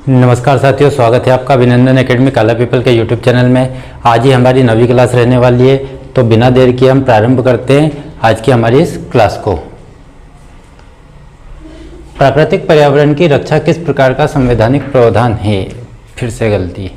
नमस्कार साथियों, स्वागत है आपका अभिनंदन एकेडमी काला पीपल के यूट्यूब चैनल में। आज ही हमारी 9वीं क्लास रहने वाली है, तो बिना देर किए हम प्रारंभ करते हैं आज की हमारी इस क्लास को। प्राकृतिक पर्यावरण की रक्षा किस प्रकार का संवैधानिक प्रावधान है? फिर से गलती।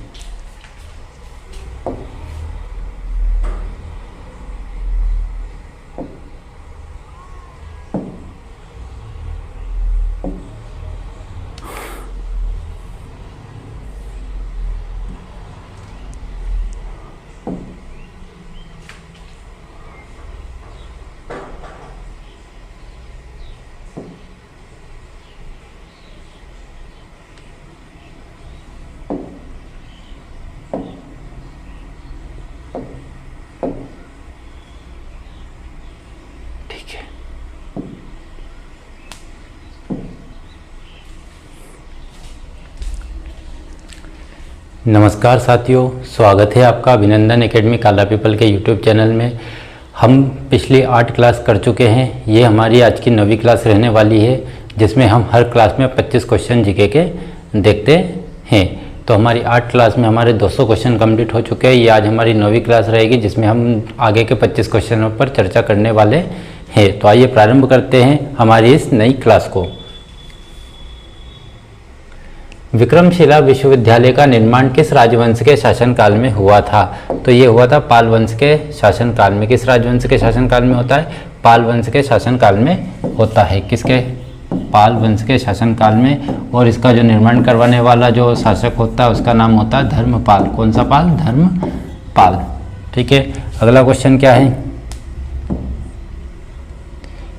नमस्कार साथियों, स्वागत है आपका अभिनंदन एकेडमी काला पीपल के यूट्यूब चैनल में। हम पिछली 8 क्लास कर चुके हैं। ये हमारी आज की 9वीं क्लास रहने वाली है, जिसमें हम हर क्लास में 25 क्वेश्चन जीके के देखते हैं। तो हमारी 8 क्लास में हमारे 200 क्वेश्चन कंप्लीट हो चुके हैं। ये आज हमारी 9वीं क्लास रहेगी, जिसमें हम आगे के 25 क्वेश्चनों पर चर्चा करने वाले हैं। तो आइए प्रारंभ करते हैं हमारी इस नई क्लास को। विक्रमशिला विश्वविद्यालय का निर्माण किस राजवंश के शासनकाल में हुआ था? तो ये हुआ था पाल वंश के शासनकाल में। किस राजवंश के शासनकाल में होता है? पाल वंश के शासनकाल में होता है। किसके? पाल वंश के शासनकाल में। और इसका जो निर्माण करवाने वाला जो शासक होता है उसका नाम होता है धर्मपाल। कौन सा पाल? धर्मपाल। ठीक है, अगला क्वेश्चन क्या है?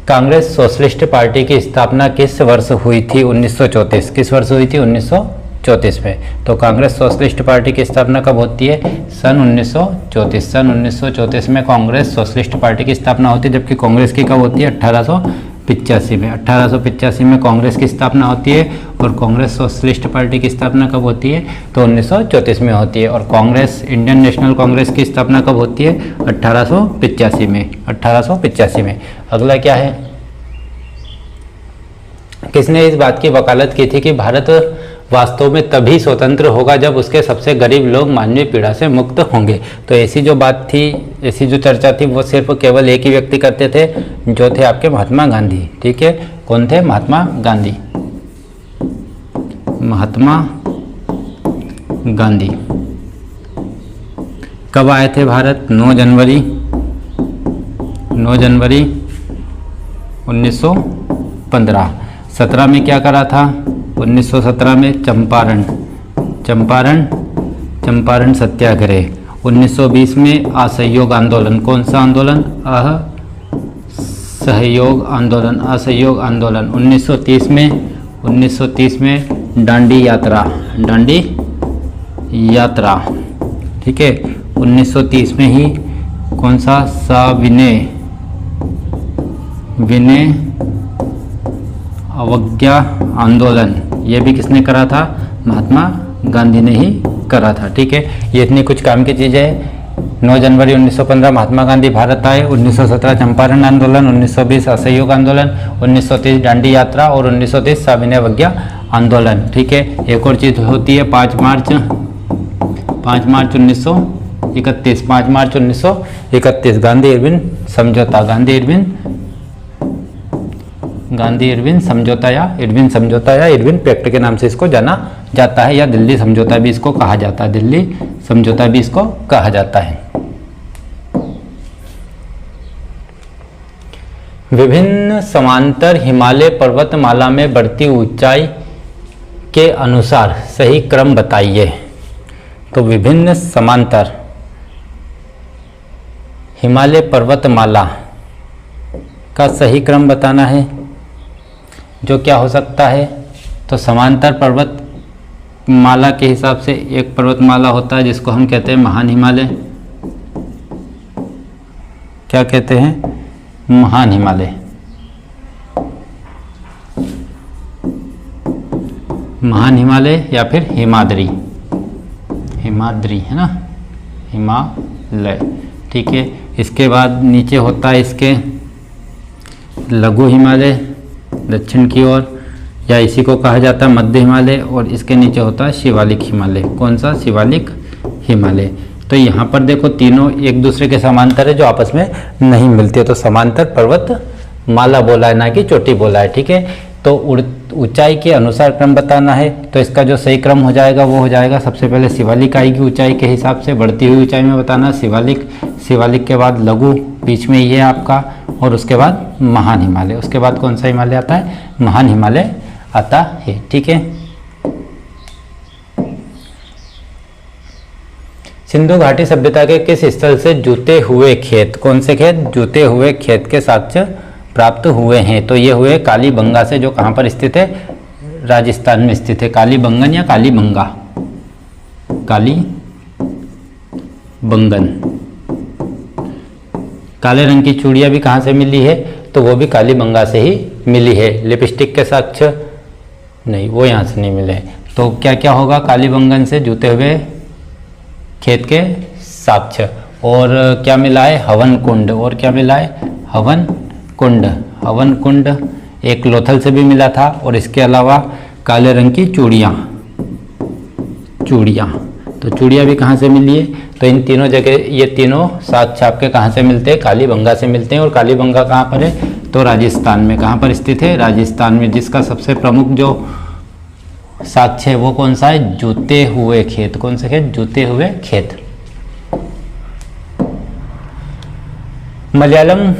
कांग्रेस सोशलिस्ट पार्टी की स्थापना किस वर्ष हुई थी? 1934। किस वर्ष हुई थी? 1934 में। तो कांग्रेस सोशलिस्ट पार्टी की स्थापना कब होती है? सन 1934। सन 1934 में कांग्रेस सोशलिस्ट पार्टी की स्थापना होती है, जबकि कांग्रेस की कब होती है? 1885 में। 1885 में कांग्रेस की स्थापना होती है। और कांग्रेस सोशलिस्ट पार्टी की स्थापना कब होती है? तो 1934 में होती है। और कांग्रेस, इंडियन नेशनल कांग्रेस की स्थापना कब होती है? 1885 में। 1885 में। अगला क्या है? किसने इस बात की वकालत की थी कि भारत वास्तव में तभी स्वतंत्र होगा जब उसके सबसे गरीब लोग मानवीय पीड़ा से मुक्त होंगे? तो ऐसी जो बात थी, ऐसी जो चर्चा थी, वो सिर्फ केवल एक ही व्यक्ति करते थे, जो थे आपके महात्मा गांधी। ठीक है, कौन थे? महात्मा गांधी। महात्मा गांधी कब आए थे भारत? 9 जनवरी 1915। 17 में क्या करा था? 1917 में चंपारण सत्याग्रह। 1920 में असहयोग आंदोलन। कौन सा आंदोलन? असहयोग आंदोलन। 1930 में दांडी यात्रा। ठीक है, 1930 में ही कौन सा? विनय अवज्ञा आंदोलन। ये भी किसने करा था? महात्मा गांधी ने ही करा था। ठीक है, ये इतनी कुछ काम की चीज़ें हैं। 9 जनवरी 1915 महात्मा गांधी भारत आए। 1917 चंपारण आंदोलन। 1920 असहयोग आंदोलन। 1930 दांडी यात्रा। और 1930 सविनय अवज्ञा आंदोलन। ठीक है, एक और चीज़ होती है 5 मार्च 1931। 5 मार्च 1931 गांधी इरविन समझौता। गांधी इरविन समझौता या इरविन पैक्ट के नाम से इसको जाना जाता है, या दिल्ली समझौता भी इसको कहा जाता है। दिल्ली समझौता भी इसको कहा जाता है। विभिन्न समांतर हिमालय पर्वतमाला में बढ़ती ऊंचाई के अनुसार सही क्रम बताइए। तो विभिन्न समांतर हिमालय पर्वतमाला का सही क्रम बताना है, जो क्या हो सकता है? तो समांतर पर्वतमाला के हिसाब से एक पर्वतमाला होता है जिसको हम कहते हैं महान हिमालय। क्या कहते हैं? महान हिमालय। महान हिमालय या फिर हिमाद्री है ना, हिमालय। ठीक है, इसके बाद नीचे होता है इसके लघु हिमालय दक्षिण की ओर, या इसी को कहा जाता है मध्य हिमालय, और इसके नीचे होता है शिवालिक हिमालय। कौन सा? शिवालिक हिमालय। तो यहाँ पर देखो तीनों एक दूसरे के समांतर है जो आपस में नहीं मिलते, तो समांतर पर्वत माला बोला है, ना कि चोटी बोला है। ठीक है, तो ऊंचाई के अनुसार क्रम बताना है, तो इसका जो सही क्रम हो जाएगा वो हो जाएगा, सबसे पहले शिवालिक आएगी ऊंचाई के हिसाब से, बढ़ती हुई ऊंचाई में बताना शिवालिक, शिवालिक के बाद लघु बीच में ये है आपका, और उसके बाद महान हिमालय। उसके बाद कौन सा हिमालय आता है? महान हिमालय आता है। ठीक है, सिंधु घाटी सभ्यता के किस स्थल से जुते हुए खेत, कौन से खेत? जुते हुए खेत के साक्ष्य प्राप्त हुए हैं? तो ये हुए कालीबंगा से, जो कहाँ पर स्थित है? राजस्थान में स्थित है। कालीबंगन या कालीबंगा? कालीबंगन। काले रंग की चूड़ियाँ भी कहाँ से मिली है? तो वो भी कालीबंगा से ही मिली है। लिपस्टिक के साक्ष्य नहीं, वो यहाँ से नहीं मिले। तो क्या क्या होगा? कालीबंगन से जुते हुए खेत के साक्ष्य, और क्या मिला है? हवन कुंड। और क्या मिला है? हवन कुंड। हवन कुंड एक लोथल से भी मिला था, और इसके अलावा काले रंग की चूड़ियाँ, तो चूड़ियाँ भी कहाँ से मिली है? तो इन तीनों जगह ये तीनों साक्ष्य आपके कहाँ से मिलते हैं? कालीबंगा से मिलते हैं। और कालीबंगा कहाँ पर है? तो राजस्थान में। कहाँ पर स्थित है? राजस्थान में। जिसका सबसे प्रमुख जो साक्ष्य है वो कौन सा है? जुते हुए खेत। कौन सा खेत? जुते हुए खेत। मलयालम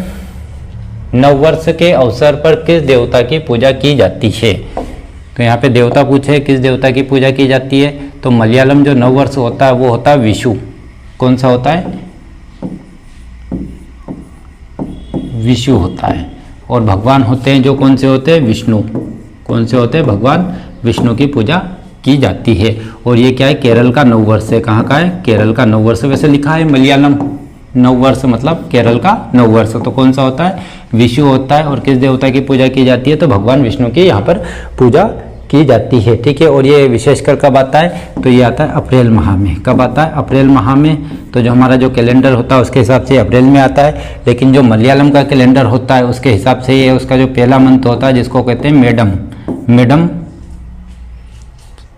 नववर्ष के अवसर पर किस देवता की पूजा की जाती है? तो यहाँ पे देवता पूछे किस देवता की पूजा की जाती है, तो मलयालम जो नववर्ष होता है वो होता है विशु। कौन सा होता है? विशु होता है। और भगवान होते हैं जो कौन से होते हैं? विष्णु। कौन से होते हैं? भगवान विष्णु की पूजा की जाती है। और ये क्या है? केरल का नववर्ष है। कहाँ का है? केरल का नववर्ष। वैसे लिखा है मलयालम नववर्ष मतलब केरल का नववर्ष। तो कौन सा होता है? विशु होता है। और किस देवता की पूजा की जाती है? तो भगवान विष्णु की यहाँ पर पूजा की जाती है। ठीक है, और ये विशेषकर कब आता है? तो ये आता है अप्रैल माह में। कब आता है? अप्रैल माह में। तो जो हमारा जो कैलेंडर होता है उसके हिसाब से अप्रैल में आता है, लेकिन जो मलयालम का कैलेंडर होता है उसके हिसाब से ये उसका जो पहला मंथ होता है जिसको कहते हैं मेडम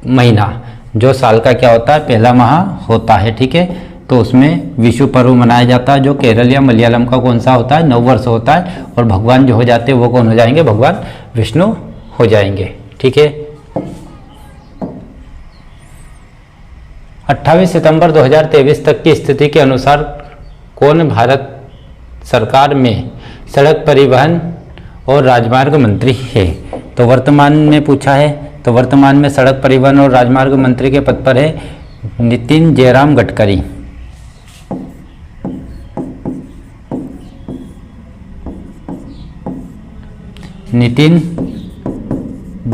महीना, जो साल का क्या होता है? पहला माह होता है। ठीक है, तो उसमें विशु पर्व मनाया जाता है, जो केरल या मलयालम का कौन सा होता है? नववर्ष होता है। और भगवान जो हो जाते हैं वो कौन हो जाएंगे? भगवान विष्णु हो जाएंगे। ठीक है, 28 सितंबर 2023 तक की स्थिति के अनुसार कौन भारत सरकार में सड़क परिवहन और राजमार्ग मंत्री है? तो वर्तमान में पूछा है, तो वर्तमान में सड़क परिवहन और राजमार्ग मंत्री के पद पर है नितिन जयराम गडकरी। नितिन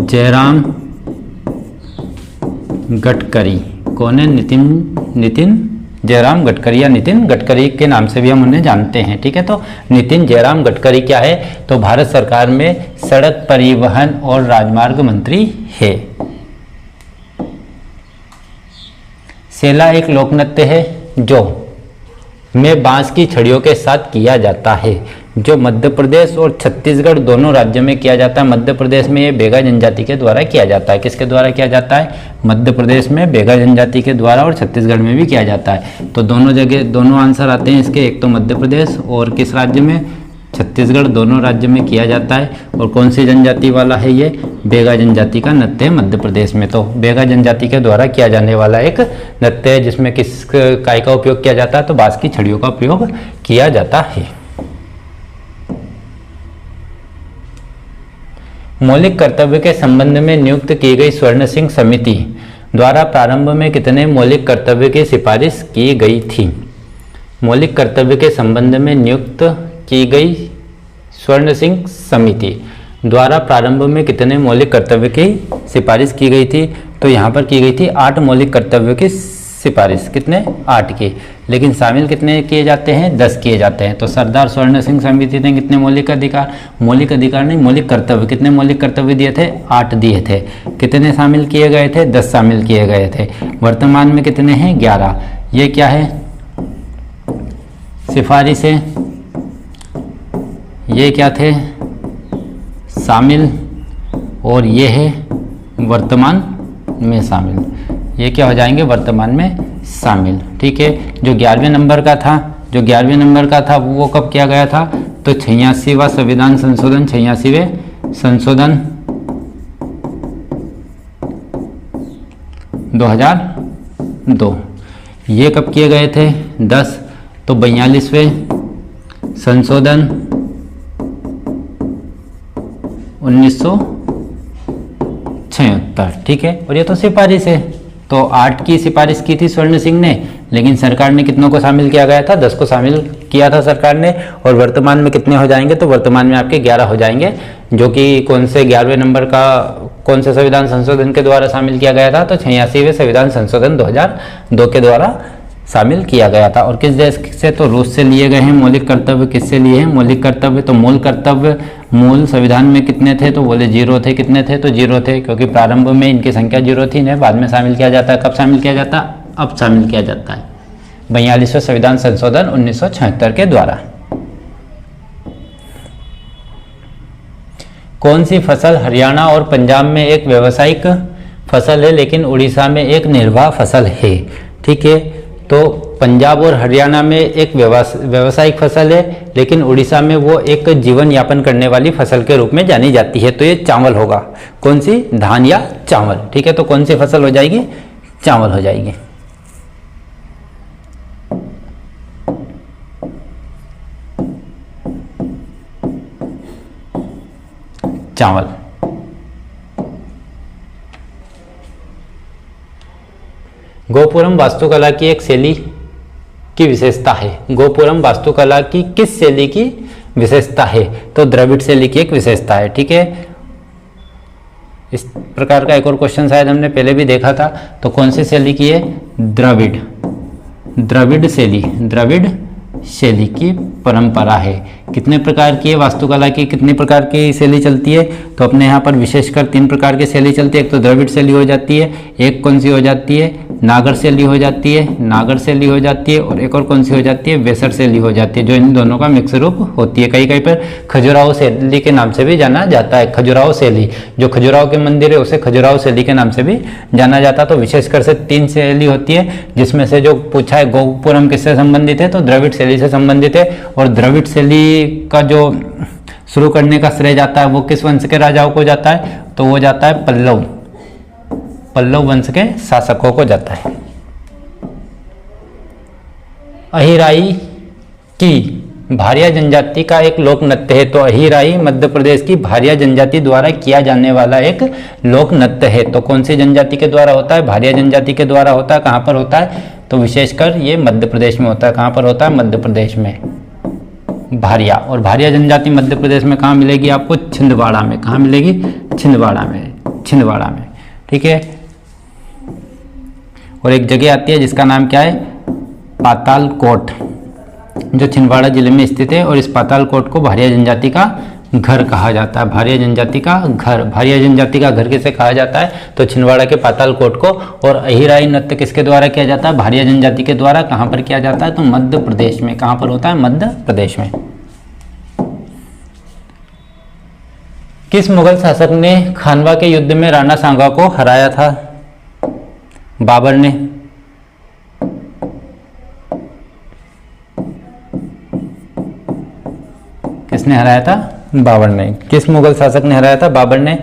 जयराम गडकरी कौन है? नितिन जयराम गडकरी या नितिन गडकरी के नाम से भी हम उन्हें जानते हैं। ठीक है, तो नितिन जयराम गडकरी क्या है? तो भारत सरकार में सड़क परिवहन और राजमार्ग मंत्री है। सेला एक लोक नृत्य है जो में बांस की छड़ियों के साथ किया जाता है, जो मध्य प्रदेश और छत्तीसगढ़ दोनों राज्यों में किया जाता है। मध्य प्रदेश में ये बेगा जनजाति के द्वारा किया जाता है। किसके द्वारा किया जाता है? मध्य प्रदेश में बेगा जनजाति के द्वारा, और छत्तीसगढ़ में भी किया जाता है। तो दोनों जगह दोनों आंसर आते हैं इसके, एक तो मध्य प्रदेश और किस राज्य में? छत्तीसगढ़, दोनों राज्य में किया जाता है। और कौन सी जनजाति वाला है ये? बेगा जनजाति का नृत्य है मध्य प्रदेश में। तो बेगा जनजाति के द्वारा किया जाने वाला एक नृत्य है जिसमें किस काय का उपयोग किया जाता है? तो बांस की छड़ियों का उपयोग किया जाता है। मौलिक कर्तव्य के संबंध में नियुक्त की गई स्वर्ण सिंह समिति द्वारा प्रारंभ में कितने मौलिक कर्तव्य की सिफारिश की गई थी? मौलिक कर्तव्य के संबंध में नियुक्त की गई स्वर्ण सिंह समिति द्वारा प्रारंभ में कितने मौलिक कर्तव्य की सिफारिश की गई थी? तो यहाँ पर की गई थी 8 मौलिक कर्तव्यों की सिफारिश। कितने? 8 की। लेकिन शामिल कितने किए जाते हैं? 10 किए जाते हैं। तो सरदार स्वर्ण सिंह समिति ने कितने मौलिक अधिकार नहीं मौलिक कर्तव्य, कितने मौलिक कर्तव्य दिए थे? 8 दिए थे। कितने शामिल किए गए थे? 10 शामिल किए गए थे। वर्तमान में कितने हैं? 11। ये क्या है? सिफारिशें। ये क्या थे? शामिल और ये है वर्तमान में शामिल। ये क्या हो जाएंगे? वर्तमान में शामिल। ठीक है, जो 11वें नंबर का था वो कब किया गया था? तो 86वां संविधान संशोधन, 86वें संशोधन 2002। ये कब किए गए थे? 10। तो 42वें संशोधन 1976। ठीक है, और ये तो सिफारिश है। तो 8 की सिफारिश की थी स्वर्ण सिंह ने, लेकिन सरकार ने कितनों को शामिल किया गया था? 10 को शामिल किया था सरकार ने। और वर्तमान में कितने हो जाएंगे? तो वर्तमान में आपके 11 हो जाएंगे, जो कि कौन से 11वें नंबर का कौन से संविधान संशोधन के द्वारा शामिल किया गया था? तो 86वें संविधान संशोधन 2002 के द्वारा शामिल किया गया था। और किस देश से? तो रूस से लिए गए हैं। मौलिक कर्तव्य किससे लिए हैं? मौलिक कर्तव्य, तो मूल कर्तव्य मूल संविधान में कितने थे? तो बोले 0 थे। कितने थे? तो 0 थे, क्योंकि प्रारंभ में इनकी संख्या 0 थी, इन्हें बाद में शामिल किया जाता है। कब शामिल किया जाता है? अब शामिल किया जाता है 42वें संविधान संशोधन 1976 के द्वारा। कौन सी फसल हरियाणा और पंजाब में एक व्यावसायिक फसल है, लेकिन उड़ीसा में एक निर्वाह फसल है? ठीक है, तो पंजाब और हरियाणा में एक व्यावसायिक फसल है, लेकिन उड़ीसा में वो एक जीवन यापन करने वाली फसल के रूप में जानी जाती है। तो ये चावल होगा। कौन सी? धान या चावल। ठीक है, तो कौन सी फसल हो जाएगी? चावल हो जाएगी। चावल। गोपुरम वास्तुकला की एक शैली की विशेषता है। गोपुरम वास्तुकला की किस शैली की विशेषता है? तो द्रविड़ शैली की एक विशेषता है। ठीक है, इस प्रकार का एक और क्वेश्चन शायद हमने पहले भी देखा था। तो कौन सी शैली की है? द्रविड़ शैली की परंपरा है। कितने प्रकार की है वास्तुकला की? कितनी प्रकार की शैली चलती है? तो अपने यहाँ पर विशेषकर 3 प्रकार की शैली चलती है। एक तो द्रविड़ शैली हो जाती है, एक कौन सी हो जाती है? नागर शैली हो जाती है, और एक और कौन सी हो जाती है? वेसर शैली हो जाती है, जो इन दोनों का मिक्स रूप होती है। कहीं कहीं पर खजुराहो शैली के नाम से भी जाना जाता है। खजुराहो शैली, जो खजुराहो के मंदिर है उसे खजुराहो शैली के नाम से भी जाना जाता है। तो विशेषकर से 3 शैली होती है, जिसमें से जो पूछा है गोपुरम किससे संबंधित है? तो द्रविड़ शैली से संबंधित है। और द्रविड़ शैली का जो शुरू करने का श्रेय जाता है वो किस वंश के राजाओं को जाता है? तो वो जाता है पल्लव वंश के शासकों को जाता है। अहिराई की भारिया जनजाति का एक लोक नृत्य है। तो अहिराई मध्य प्रदेश की भारिया जनजाति द्वारा किया जाने वाला एक लोक नृत्य है। तो कौन सी जनजाति के द्वारा होता है? भारिया जनजाति के द्वारा होता है। कहाँ पर होता है? तो विशेषकर ये मध्य प्रदेश में होता है। कहाँ पर होता है? मध्य प्रदेश में भारिया। और भारिया जनजाति मध्य प्रदेश में कहाँ मिलेगी आपको? छिंदवाड़ा में। कहाँ मिलेगी? छिंदवाड़ा में। ठीक है, और एक जगह आती है जिसका नाम क्या है? पातालकोट, जो छिंदवाड़ा जिले में स्थित है। और इस पातालकोट को भारिया जनजाति का घर कहा जाता है। भारिया जनजाति का घर किसे कहा जाता है? तो छिंदवाड़ा के पातालकोट को। और अहिराई नृत्य किसके द्वारा किया जाता है? भारिया जनजाति के द्वारा। कहाँ पर किया जाता है? तो मध्य प्रदेश में। कहाँ पर होता है? मध्य प्रदेश में। किस मुगल शासक ने खानवा के युद्ध में राणा सांगा को हराया था? बाबर ने। किसने हराया था? बाबर ने। किस मुगल शासक ने हराया था? बाबर ने।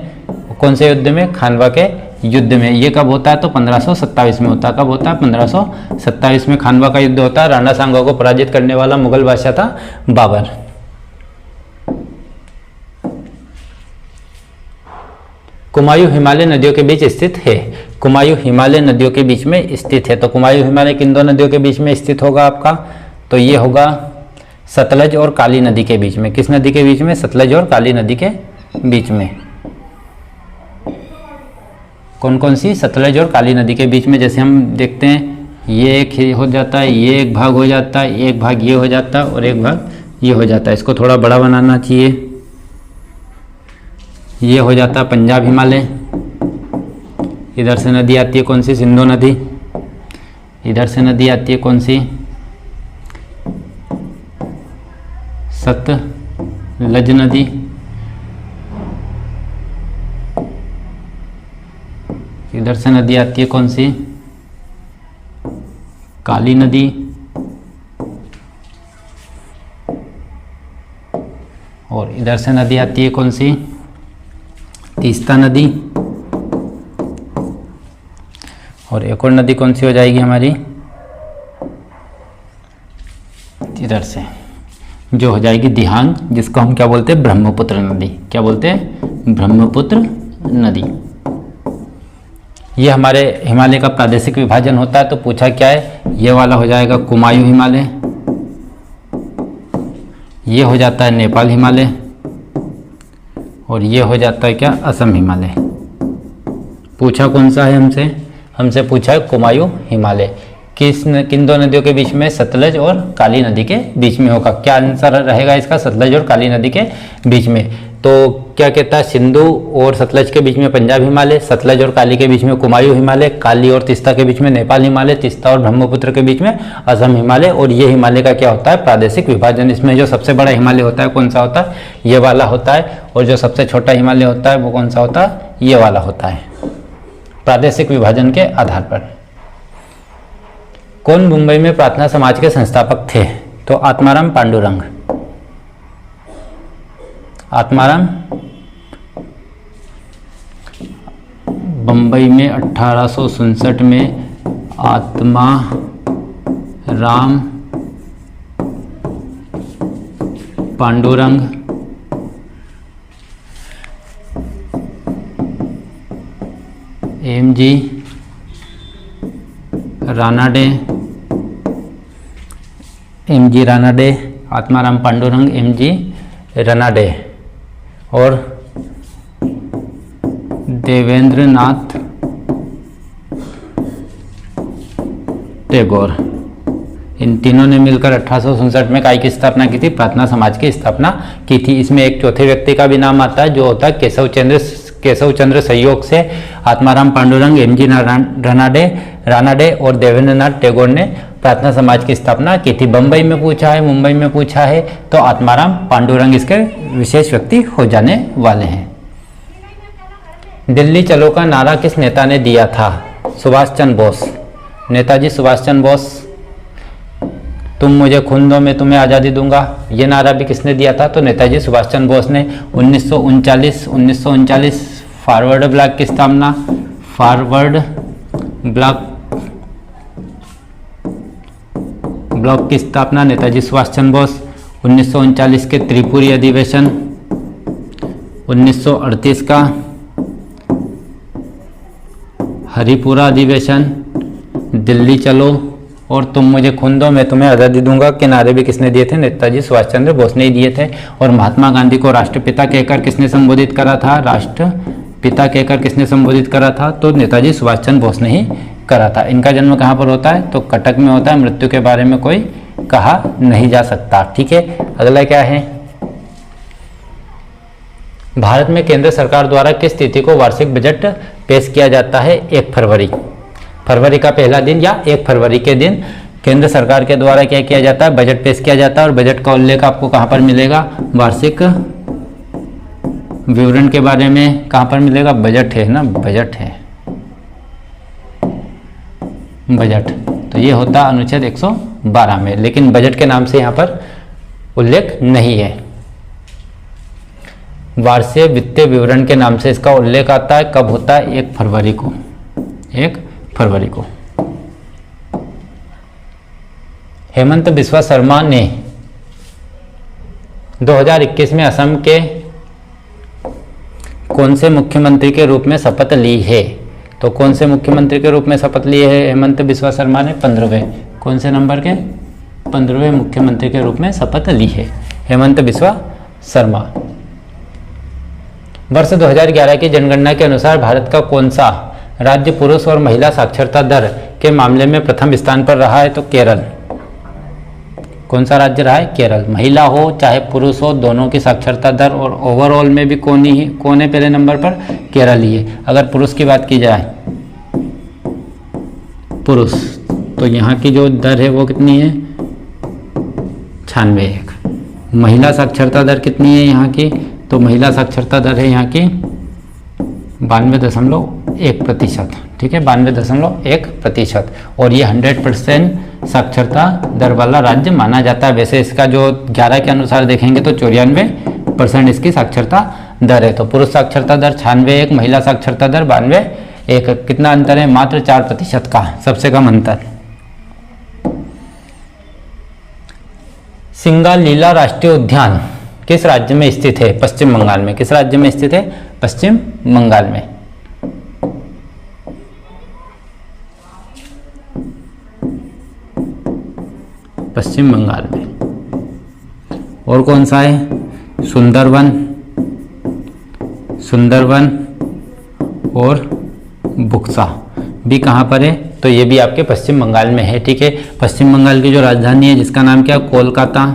कौन से युद्ध में? खानवा के युद्ध में। ये कब होता है? तो 1527 में होता है। कब होता है? 1527 में खानवा का युद्ध होता है। राणा सांगा को पराजित करने वाला मुगल बादशाह था बाबर। कुमायूं हिमालय नदियों के बीच स्थित है। कुमायूं हिमालय नदियों के बीच में स्थित है। तो कुमायूं हिमालय किन दो नदियों के बीच में स्थित होगा आपका? तो ये होगा सतलज और काली नदी के बीच में। किस नदी के बीच में? सतलज और काली नदी के बीच में। कौन कौन सी? सतलज और काली नदी के बीच में। जैसे हम देखते हैं, ये एक हो जाता है, ये एक भाग हो जाता है, एक भाग ये हो जाता है और एक भाग ये हो जाता है। इसको थोड़ा बड़ा बनाना चाहिए। ये हो जाता है पंजाब हिमालय। इधर से नदी आती है कौन सी? सिंधु नदी। इधर से नदी आती है कौन सी? सतलज नदी। इधर से नदी आती है कौन सी, काली नदी, और इधर से नदी आती है कौन सी, तीस्ता नदी, और एक और नदी कौन सी हो जाएगी हमारी, इधर से जो हो जाएगी दिहांग, जिसको हम क्या बोलते हैं, ब्रह्मपुत्र नदी। क्या बोलते हैं, ब्रह्मपुत्र नदी। ये हमारे हिमालय का प्रादेशिक विभाजन होता है। तो पूछा क्या है, ये वाला हो जाएगा कुमायूं हिमालय, ये हो जाता है नेपाल हिमालय, और ये हो जाता है क्या, असम हिमालय। पूछा कौन सा है हमसे पूछा है कुमायूं हिमालय। किन दो नदियों के बीच में, सतलज और काली नदी के बीच में होगा। क्या आंसर रहेगा इसका, सतलज और काली नदी के बीच में। तो क्या कहता है, सिंधु और सतलज के बीच में पंजाब हिमालय, सतलज और काली के बीच में कुमायूं हिमालय, काली और तीस्ता के बीच में नेपाल हिमालय, तीस्ता और ब्रह्मपुत्र के बीच में असम हिमालय। और ये हिमालय का क्या होता है, प्रादेशिक विभाजन। इसमें जो सबसे बड़ा हिमालय होता है कौन सा होता है, ये वाला होता है, और जो सबसे छोटा हिमालय होता है वो कौन सा होता है, ये वाला होता है, प्रादेशिक विभाजन के आधार पर। कौन मुंबई में प्रार्थना समाज के संस्थापक थे, तो आत्माराम पांडुरंग। आत्माराम बम्बई में 1867 में Atmaram Pandurang MG. Ranade, MG. Ranade, Atmaram Pandurang, MG. Ranade और देवेंद्रनाथ टैगोर, इन तीनों ने मिलकर 1867 में काय की स्थापना की थी, प्रार्थना समाज की स्थापना की थी। इसमें एक चौथे व्यक्ति का भी नाम आता है जो होता है केशव चंद्र संयोग से आत्माराम पांडुरंग, एम.जी. रानाडे और देवेंद्रनाथ टैगोर ने प्रार्थना समाज की स्थापना की थी। बम्बई में पूछा है, मुंबई में पूछा है, तो आत्माराम पांडुरंग इसके विशेष व्यक्ति हो जाने वाले हैं। दिल्ली चलो का नारा किस नेता ने दिया था, सुभाष चंद्र बोस। नेताजी सुभाष चंद्र बोस। तुम मुझे खून दो मैं तुम्हें आज़ादी दूंगा, ये नारा भी किसने दिया था, तो नेताजी सुभाष चंद्र बोस ने। 1939 फॉरवर्ड ब्लॉक की स्थापना, फॉरवर्ड ब्लॉक की स्थापना नेताजी सुभाष चंद्र बोस। 1939 के त्रिपुरी अधिवेशन, 1938 का हरिपुरा अधिवेशन, दिल्ली चलो और तुम मुझे खून दो मैं तुम्हें आज़ादी दूंगा के नारे भी किसने दिए थे, नेताजी सुभाष चंद्र बोस ने ही दिए थे। और महात्मा गांधी को राष्ट्रपिता कहकर किसने संबोधित करा था, राष्ट्रपिता कहकर किसने संबोधित करा था, तो नेताजी सुभाष चंद्र बोस ने ही करा था। इनका जन्म कहाँ पर होता है, तो कटक में होता है। मृत्यु के बारे में कोई कहा नहीं जा सकता। ठीक है, अगला क्या है, भारत में केंद्र सरकार द्वारा किस तिथि को वार्षिक बजट पेश किया जाता है, 1 फरवरी। फरवरी का पहला दिन या 1 फरवरी के दिन केंद्र सरकार के द्वारा क्या किया जाता है, बजट पेश किया जाता है। और बजट का उल्लेख आपको कहाँ पर मिलेगा, वार्षिक विवरण के बारे में कहाँ पर मिलेगा, बजट है ना, बजट है, बजट। तो ये होता अनुच्छेद 112 में, लेकिन बजट के नाम से यहाँ पर उल्लेख नहीं है। वार्षिक वित्तीय विवरण के नाम से इसका उल्लेख आता है, कब होता है, 1 फरवरी को, 1 फरवरी को। हेमंत बिस्वा शर्मा ने 2021 में असम के कौन से मुख्यमंत्री के रूप में शपथ ली है, तो कौन से मुख्यमंत्री के रूप में शपथ लिए है हेमंत बिस्वा शर्मा ने, 15वें, कौन से नंबर के, 15वें मुख्यमंत्री के रूप में शपथ ली है हेमंत बिस्वा शर्मा। वर्ष 2011 की जनगणना के अनुसार भारत का कौन सा राज्य पुरुष और महिला साक्षरता दर के मामले में प्रथम स्थान पर रहा है, तो केरल। कौन सा राज्य रहा है, केरल। महिला हो चाहे पुरुष हो, दोनों की साक्षरता दर और ओवरऑल में भी कौन है पहले नंबर पर, केरल ही है। अगर पुरुष की बात की जाए, पुरुष, तो यहाँ की जो दर है वो कितनी है, 96। महिला साक्षरता दर कितनी है यहाँ की, तो महिला साक्षरता दर है यहाँ की 92.1%। ठीक है, 92.1%। और ये 100% साक्षरता दर वाला राज्य माना जाता है। वैसे इसका जो 11 के अनुसार देखेंगे तो 94% इसकी साक्षरता दर है। तो पुरुष साक्षरता दर 96.1, महिला साक्षरता दर 92.1। कितना अंतर है? मात्र 4% का, सबसे कम अंतर। सिंगालीला राष्ट्रीय उद्यान किस राज्य में स्थित है? पश्चिम बंगाल में। किस राज्य में स्थित है? पश्चिम बंगाल में। पश्चिम बंगाल में। और कौन सा है? सुंदरवन, सुंदरवन और बुक्सा भी कहाँ पर है? तो ये भी आपके पश्चिम बंगाल में है। ठीक है, पश्चिम बंगाल की जो राजधानी है जिसका नाम क्या? कोलकाता।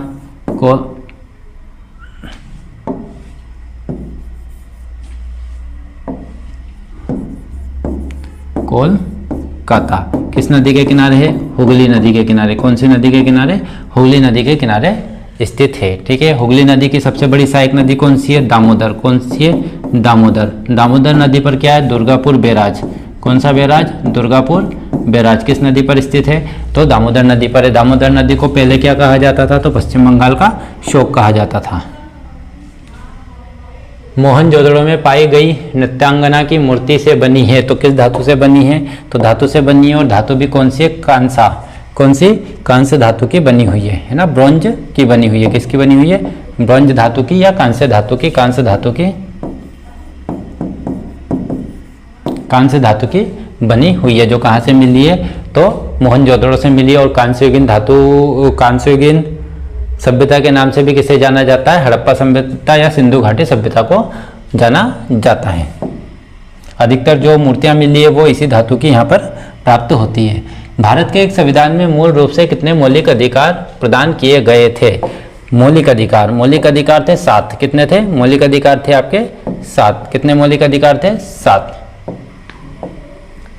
कोलकाता किस नदी के किनारे है? हुगली नदी के किनारे। कौन सी नदी के किनारे? हुगली नदी के किनारे स्थित है। ठीक है, हुगली नदी की सबसे बड़ी सहायक नदी कौन सी है? दामोदर। कौन सी है? दामोदर। दामोदर नदी पर क्या है? दुर्गापुर बैराज। कौन सा बैराज? दुर्गापुर बैराज किस नदी पर स्थित है? तो दामोदर नदी पर है। दामोदर नदी को पहले क्या कहा जाता था? तो पश्चिम बंगाल का शोक कहा जाता था। मोहनजोदड़ो में पाई गई नृत्यांगना की मूर्ति से बनी है, तो किस धातु से बनी है? तो धातु से बनी है। और धातु भी कौन सी है? कांसा। कौन सी? कांस्य धातु की बनी हुई है ना, ब्रॉन्ज की बनी हुई है। किसकी बनी हुई है? ब्रॉन्ज धातु की या कांस्य धातु की? कांस्य धातु की, कांस्य धातु की बनी हुई है। जो कहाँ से मिली है? तो मोहनजोदड़ो से मिली है। और कांस्ययुगीन धातु, कांस्ययुगीन सभ्यता के नाम से भी किसे जाना जाता है? हड़प्पा सभ्यता या सिंधु घाटी सभ्यता को जाना जाता है। अधिकतर जो मूर्तियां मिली है वो इसी धातु की यहाँ पर प्राप्त होती है। भारत के एक संविधान में मूल रूप से कितने मौलिक अधिकार प्रदान किए गए थे? मौलिक अधिकार, मौलिक अधिकार थे 7। कितने थे? मौलिक अधिकार थे आपके 7। कितने मौलिक अधिकार थे? 7।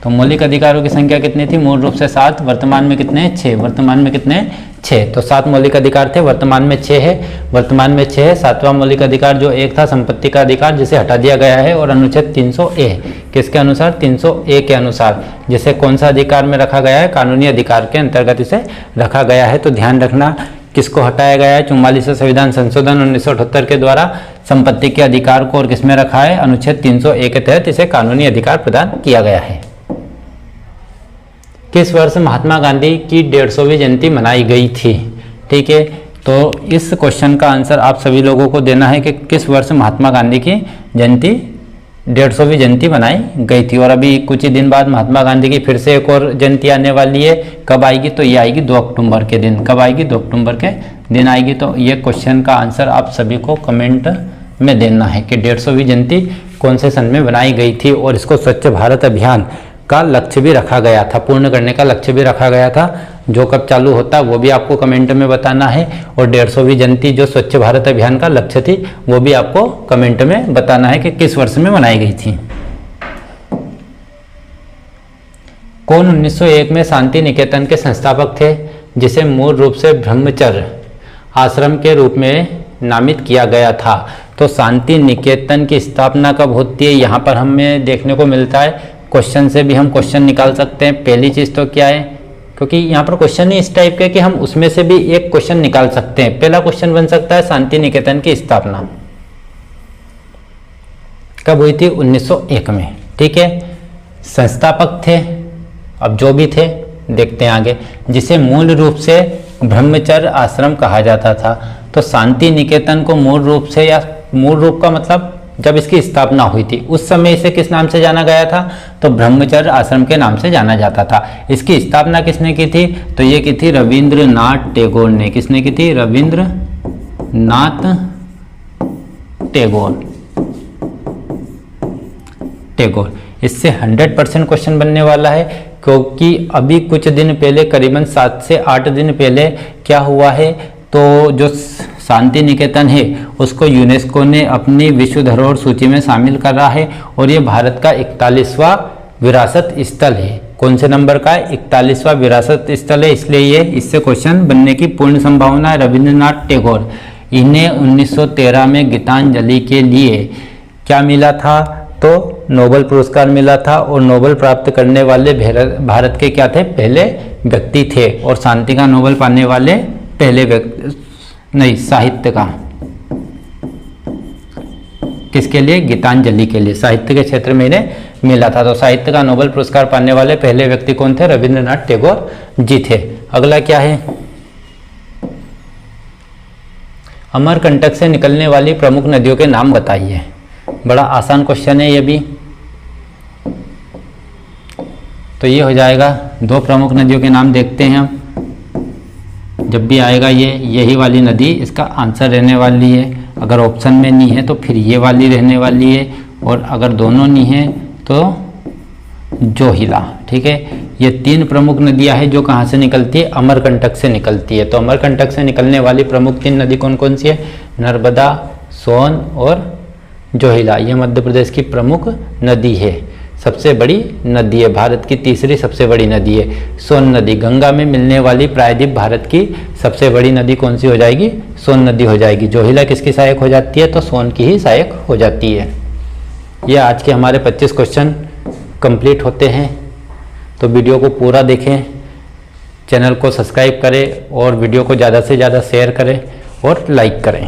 तो मौलिक अधिकारों की संख्या कितनी थी? मूल रूप से 7, वर्तमान में कितने? 6। वर्तमान में कितने? 6। तो 7 मौलिक अधिकार थे, वर्तमान में 6 है। वर्तमान में 6 है। 7वां मौलिक अधिकार जो एक था संपत्ति का अधिकार, जिसे हटा दिया गया है। और अनुच्छेद 300A किसके अनुसार? 300A के अनुसार, जिसे कौन सा अधिकार में रखा गया है? कानूनी अधिकार के अंतर्गत इसे रखा गया है। तो ध्यान रखना किसको हटाया गया है? 44वें संविधान संशोधन 1978 के द्वारा संपत्ति के अधिकार को और किसमें रखा है? अनुच्छेद 300A के तहत इसे कानूनी अधिकार प्रदान किया गया है। किस वर्ष महात्मा गांधी की 150वीं जयंती मनाई गई थी? ठीक है, तो इस क्वेश्चन का आंसर आप सभी लोगों को देना है कि किस वर्ष महात्मा गांधी की जयंती 150वीं जयंती मनाई गई थी। और अभी कुछ ही दिन बाद महात्मा गांधी की फिर से एक और जयंती आने वाली है। कब आएगी? तो ये आएगी 2 अक्टूबर के दिन। कब आएगी? 2 अक्टूबर के दिन आएगी। तो ये क्वेश्चन का आंसर आप सभी को कमेंट में देना है कि 150वीं जयंती कौन से सन में बनाई गई थी। और इसको स्वच्छ भारत अभियान का लक्ष्य भी रखा गया था, पूर्ण करने का लक्ष्य भी रखा गया था। जो कब चालू होता है वो भी आपको कमेंट में बताना है। और 150वीं जयंती जो स्वच्छ भारत अभियान का लक्ष्य थी वो भी आपको कमेंट में बताना है कि किस वर्ष में मनाई गई थी। कौन 1901 में शांति निकेतन के संस्थापक थे, जिसे मूल रूप से ब्रह्मचर्य आश्रम के रूप में नामित किया गया था? तो शांति निकेतन की स्थापना कब होती है? यहाँ पर हमें देखने को मिलता है, क्वेश्चन से भी हम क्वेश्चन निकाल सकते हैं। पहली चीज तो क्या है, क्योंकि यहाँ पर क्वेश्चन ही इस टाइप के कि हम उसमें से भी एक क्वेश्चन निकाल सकते हैं। पहला क्वेश्चन बन सकता है शांति निकेतन की स्थापना कब हुई थी? 1901 में। ठीक है, संस्थापक थे, अब जो भी थे देखते हैं आगे, जिसे मूल रूप से ब्रह्मचर्य आश्रम कहा जाता था। तो शांति निकेतन को मूल रूप से, या मूल रूप का मतलब जब इसकी स्थापना हुई थी उस समय इसे किस नाम से जाना गया था? तो ब्रह्मचर्य आश्रम के नाम से जाना जाता था। इसकी स्थापना किसने की थी? तो ये की थी रविंद्रनाथ टैगोर ने। किसने की थी? रविंद्रनाथ टैगोर। इससे 100% क्वेश्चन बनने वाला है, क्योंकि अभी कुछ दिन पहले, करीबन 7 से 8 दिन पहले क्या हुआ है? तो जो शांति निकेतन है उसको यूनेस्को ने अपनी विश्व धरोहर सूची में शामिल कर रहा है। और ये भारत का 41वां विरासत स्थल है। कौन से नंबर का? 41वां विरासत स्थल है, इसलिए ये इससे क्वेश्चन बनने की पूर्ण संभावना है। रविंद्रनाथ टैगोर, इन्हें 1913 में गीतांजलि के लिए क्या मिला था? तो नोबेल पुरस्कार मिला था और नोबेल प्राप्त करने वाले भारत के क्या थे, पहले व्यक्ति थे। और शांति का नोबेल पाने वाले पहले व्यक्ति नहीं, साहित्य का, किसके लिए, गीतांजलि के लिए, साहित्य के क्षेत्र में इन्हें मिला था। तो साहित्य का नोबेल पुरस्कार पाने वाले पहले व्यक्ति कौन थे, रविंद्रनाथ टैगोर जी थे। अगला क्या है, अमरकंटक से निकलने वाली प्रमुख नदियों के नाम बताइए। बड़ा आसान क्वेश्चन है ये भी। तो ये हो जाएगा, दो प्रमुख नदियों के नाम देखते हैं हम। जब भी आएगा ये, यही वाली नदी इसका आंसर रहने वाली है। अगर ऑप्शन में नहीं है तो फिर ये वाली रहने वाली है, और अगर दोनों नहीं है तो जोहिला। ठीक है, ये तीन प्रमुख नदियां हैं जो कहाँ से निकलती है, अमरकंटक से निकलती है। तो अमरकंटक से निकलने वाली प्रमुख तीन नदी कौन कौन सी है, नर्मदा, सोन और जोहिला। ये मध्य प्रदेश की प्रमुख नदी है, सबसे बड़ी नदी है, भारत की तीसरी सबसे बड़ी नदी है सोन नदी। गंगा में मिलने वाली प्रायद्वीप भारत की सबसे बड़ी नदी कौन सी हो जाएगी, सोन नदी हो जाएगी। जोहिला किसकी सहायक हो जाती है, तो सोन की ही सहायक हो जाती है। ये आज के हमारे 25 क्वेश्चन कंप्लीट होते हैं। तो वीडियो को पूरा देखें, चैनल को सब्सक्राइब करें और वीडियो को ज़्यादा से ज़्यादा शेयर करें और लाइक करें।